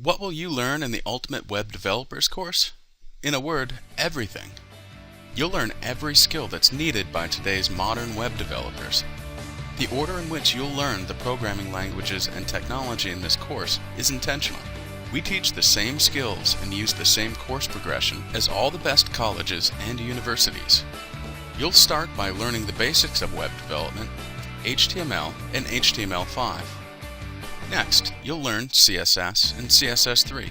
What will you learn in the Ultimate Web Developers course? In a word, everything. You'll learn every skill that's needed by today's modern web developers. The order in which you'll learn the programming languages and technology in this course is intentional. We teach the same skills and use the same course progression as all the best colleges and universities. You'll start by learning the basics of web development, HTML and HTML5. Next, you'll learn CSS and CSS3.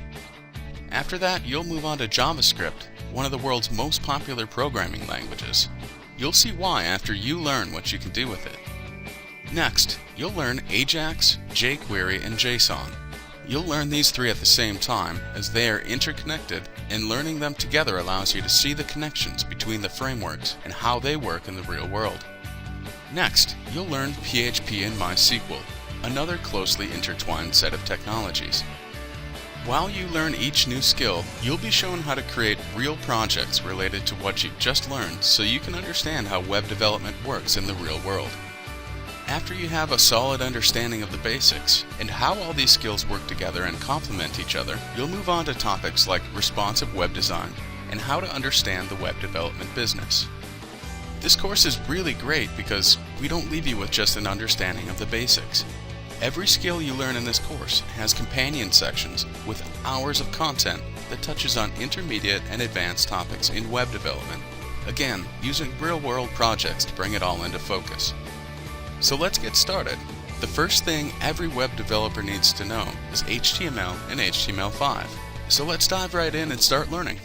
After that, you'll move on to JavaScript, one of the world's most popular programming languages. You'll see why after you learn what you can do with it. Next, you'll learn Ajax, jQuery, and JSON. You'll learn these three at the same time as they are interconnected, and learning them together allows you to see the connections between the frameworks and how they work in the real world. Next, you'll learn PHP and MySQL, another closely intertwined set of technologies. While you learn each new skill, you'll be shown how to create real projects related to what you've just learned so you can understand how web development works in the real world. After you have a solid understanding of the basics and how all these skills work together and complement each other, you'll move on to topics like responsive web design and how to understand the web development business. This course is really great because we don't leave you with just an understanding of the basics. Every skill you learn in this course has companion sections with hours of content that touches on intermediate and advanced topics in web development, again, using real-world projects to bring it all into focus. So let's get started. The first thing every web developer needs to know is HTML and HTML5. So let's dive right in and start learning.